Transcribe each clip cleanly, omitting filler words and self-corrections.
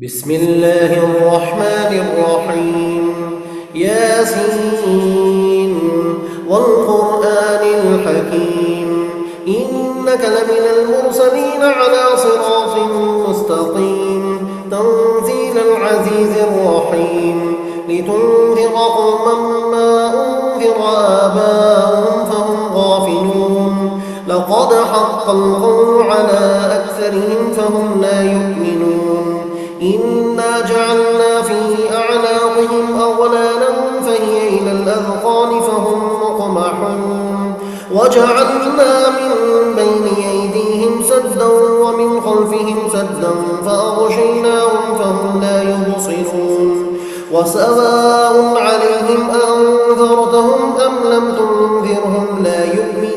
بسم الله الرحمن الرحيم ياسين والقرآن الحكيم إنك لمن المرسلين على صراط مستقيم تنزيل العزيز الرحيم لتنذر قوما ما أنذر آباؤهم فهم غافلون لقد حق القول على أكثرهم فهم لا يؤمنون إنا جعلنا في أعناقهم أغلالا فهي إلى الأذقان فهم مقمحون وجعلنا من بين أيديهم سدا ومن خلفهم سدا فأغشيناهم فهم لا يبصرون وسواء عليهم أنذرتهم أم لم تنذرهم لا يؤمنون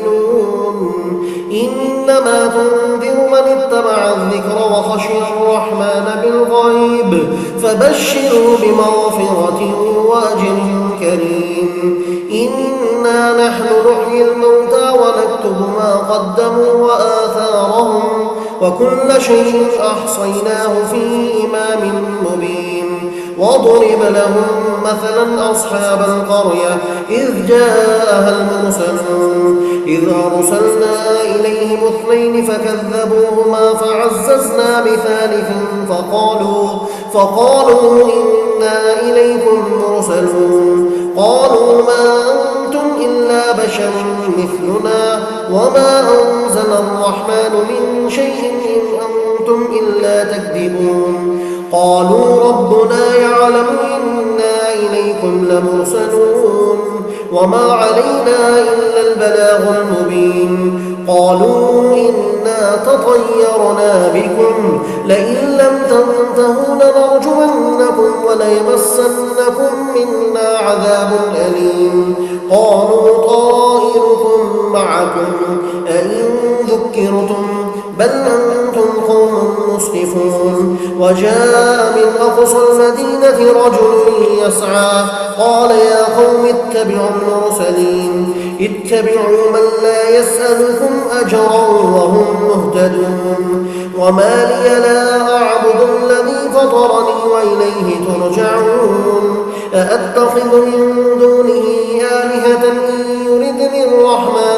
إنما تنذر من اتبع الذكر وخشي الرحمن بالغيب فبشروا بمغفرة وأجر كريم إنا نحن نحيي الموتى ونكتب ما قدموا وآثارهم وكل شيء أحصيناه في إمام مبين واضرب لهم مثلا أصحاب القرية إذ جاءها المرسلون إذ أرسلنا إليهم اثنين فكذبوهما فعززنا بثالث فقالوا إنا إليكم مرسلون قالوا ما أنتم إلا بشر مثلنا وما أنزل الرحمن من شيء إن أنتم إلا تكذبون قالوا ربنا يعلم إنا إليكم لمرسلون وما علينا إلا البلاغ المبين قالوا إنا تطيرنا بكم لئن لم تنتهوا لنرجمنكم وليمسنكم منا عذاب أليم قالوا طائركم معكم أئن ذكرتم بل أنتم قوم مسرفون وجاء من أقصى المدينة رجل يسعى قال يا قوم اتبعوا المرسلين اتبعوا من لا يسألكم أجرا وهم مهتدون وما لي لا أعبد الذي فطرني وإليه ترجعون أأتخذ من دونه آلهة إن يردني الرحمن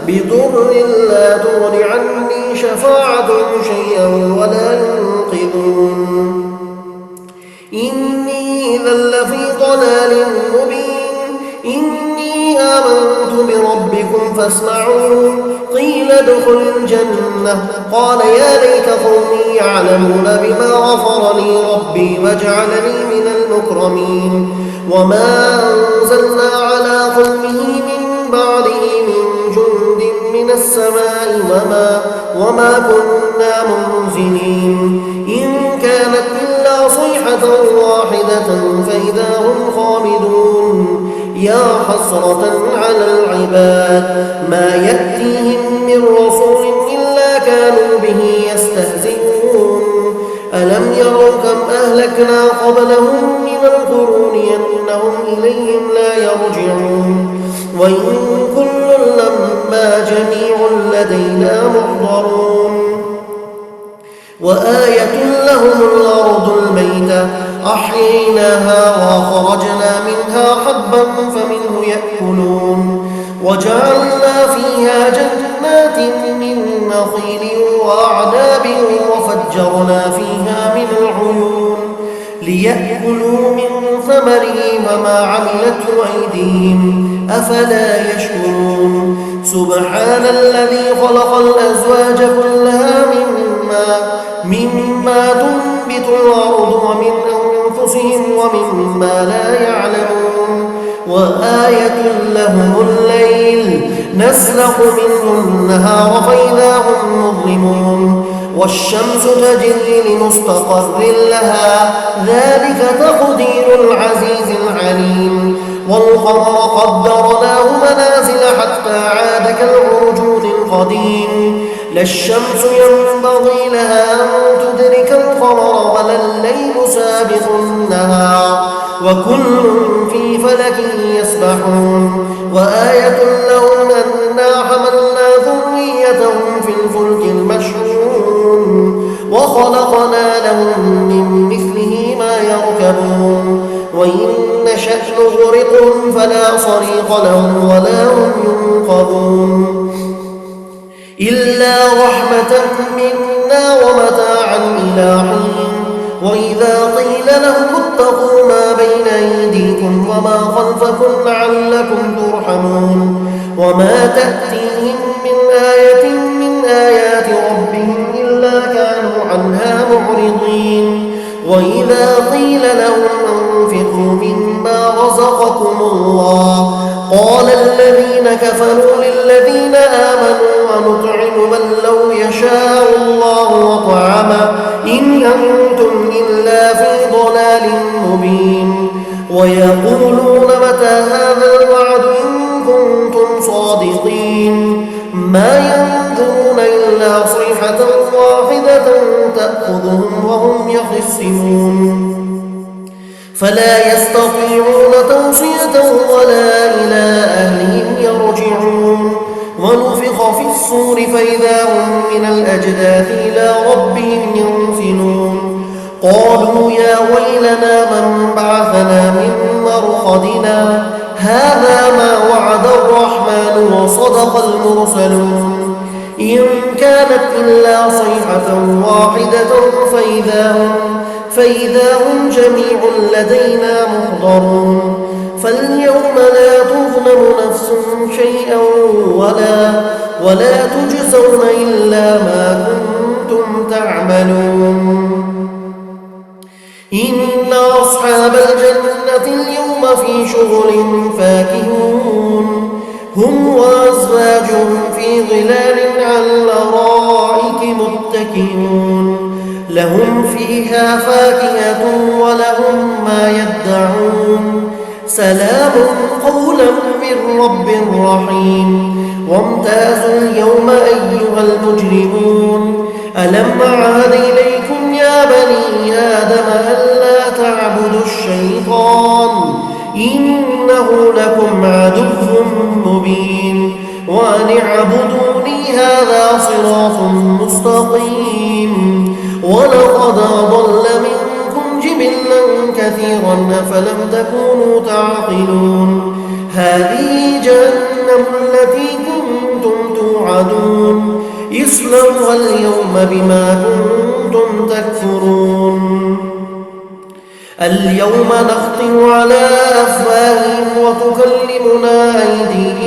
بضر لا تغن عني شفاعتهم شيئا ولا ينقذون إني إذا لفي ضلال مبين إني آمنت بربكم فاسمعون قيل ادخل الجنة قال يا ليت قومي يعلمون بما غفر لي ربي وجعلني من المكرمين وما أنزلنا على قومه من بعده من جند من السماء وما كنا منزلين إن كانت إلا صيحة واحدة فإذا هم خامدون يا حسرة على العباد ما يأتيهم من رسول إلا كانوا به يستهزئون ألم يروا كم أهلكنا قبلهم من القرون أنهم إليهم لا يرجعون وإن كل لما جميع لدينا محضرون وآية لهم الأرض الميتة أحييناها وخرجنا منها حبا فمنه يأكلون وجعلنا فيها جنات من نخيل وأعناب وفجرنا فيها من العيون ليأكلوا من ثمره وما عملته أيديهم أفلا يشكرون سبحان الذي خلق الأزواج كلها مما تنبت الأرض ومن أنفسهم ومما لا يعلمون وآية لهم الليل نسلخ منه النهار فإذا هم مظلمون والشمس تجري لمستقر لها ذلك تقدير العزيز العليم والقمر قدرناه منازل حتى عاد كالعرجون القديم لا الشمس ينبغي لها أن تدرك القمر ولا الليل سابق النهار وكل في فلك يسبحون وآية لهم أنا حملنا ذريتهم في الفلك المشحون وخلقنا لهم من مثله ما يركبون وإن نشأ نغرقهم فلا صريخ لهم ولا هم ينقذون إلا رحمة منا ومتاعا إلى حين وإذا قيل لهم اتقوا ما بين أيديكم وما خلفكم لعلكم ترحمون وما تأتيهم من آية من آيات ربهم إلا كانوا عنها معرضين وإذا قيل لهم أنفقوا مما رزقكم الله قال الذين كفروا للذين آمنوا ونطعم من لو يشاء الله وطعمه إن أنتم إلا في ضلال مبين ويقولون متى هذا الوعد إن كنتم صادقين ما ينظرون إلا صيحة واحدة تأخذهم وهم يخصمون فلا يستطيعون توصية ولا إلى أهلهم يرجعون ونفخ في الصور فإذا هم من الأجداث إلى ربهم ينسلون قالوا يا ويلنا من بعثنا من مرقدنا هذا ما وعد الرحمن وصدق المرسلون إن كانت إلا صيحة واحدة فإذا هم جميع لدينا محضرون فاليوم لا تظلم نفس شيئا ولا تجزون إلا ما كنتم تعملون إن أصحاب الجنة اليوم في شغل فاكهون هم وأزواجهم في ظلال على الأرائك متكئون لهم فيها فاكهة ولهم ما يدعون سلام قولا من رب رحيم وامتازوا اليوم أيها المجرمون ألم أعهد إليكم يا بني آدم ألا تعبدوا الشيطان إنه لكم عدو مبين وأن اعبدوني هذا صراط مستقيم ولقد أضل منكم جبلا كثيرا أفلم تكونوا تعقلون هذه جهنم التي كنتم توعدون اصلوها اليوم بما كنتم تكفرون اليوم نختم على أفواههم وتكلمنا أيديهم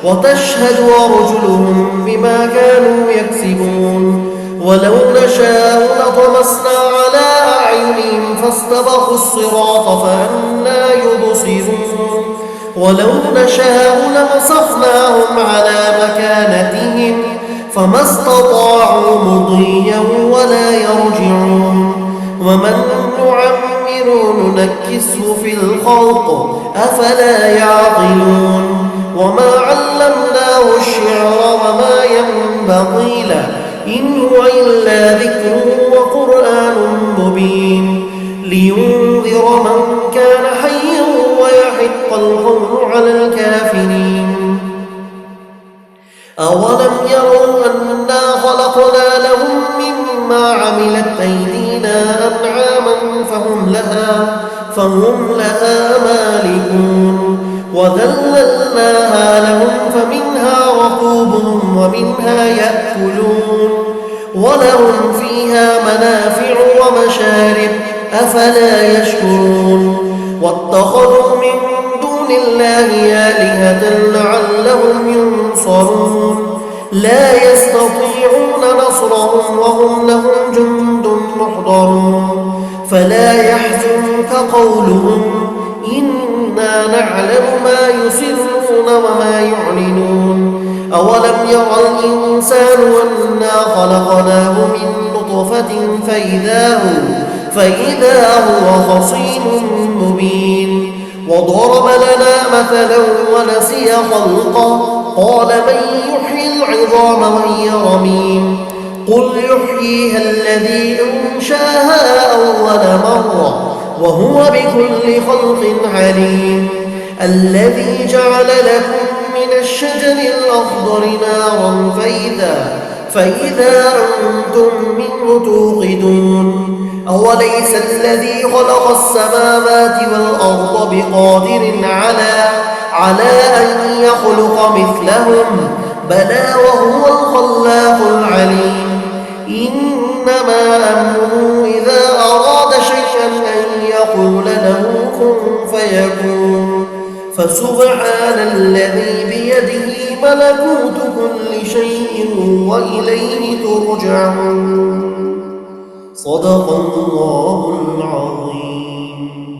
وتشهد أرجلهم بما كانوا يكسبون ولو نشاء لطمسنا على أعينهم فاستبقوا الصراط فأنى يبصرون ولو نشاء لمسخناهم على مكانتهم فما استطاعوا مضيا ولا يرجعون ومن نعمر ننكسه في الخلق أفلا يعقلون وما علمناه الشعر وما ينبغي له إن هو إلا ذكر وقرآن مبين لينذر من كان حيا ويحق القول على الكافرين أولم يروا أنا خلقنا لهم مما عملت أيدينا أنعاما فهم لها مالكون وذللناها لهم فمنها ركوبهم ومنها يأكلون ولهم فيها منافع ومشارب أفلا يشكرون واتخذوا من دون الله آلهة لعلهم ينصرون لا يستطيعون نصرهم وهم لهم جند محضرون فلا يحزنك قولهم إنا نعلم ما يسرون وما يعلنون أولم يرى الإنسان أنا خلقناه من نطفة فإذا هو خصيم مبين وضرب لنا مثلا ونسي خلقه قال من يحيي العظام وهي رميم قل يحييها الذي أنشاها أول مرة وهو بكل خلق عليم الذي جعل لكم من الشجر الأخضر نارا فإذا أنتم منه توقدون أوليس الذي خلق السماوات والأرض بقادر على أن يخلق مثلهم بلى وهو الخلاق العليم إنما أمره إذا أراد شيئا أن يقول له كن فيكون فسبحان الذي بيده ملكوت كل شيء وإليه ترجعون صدق الله العظيم.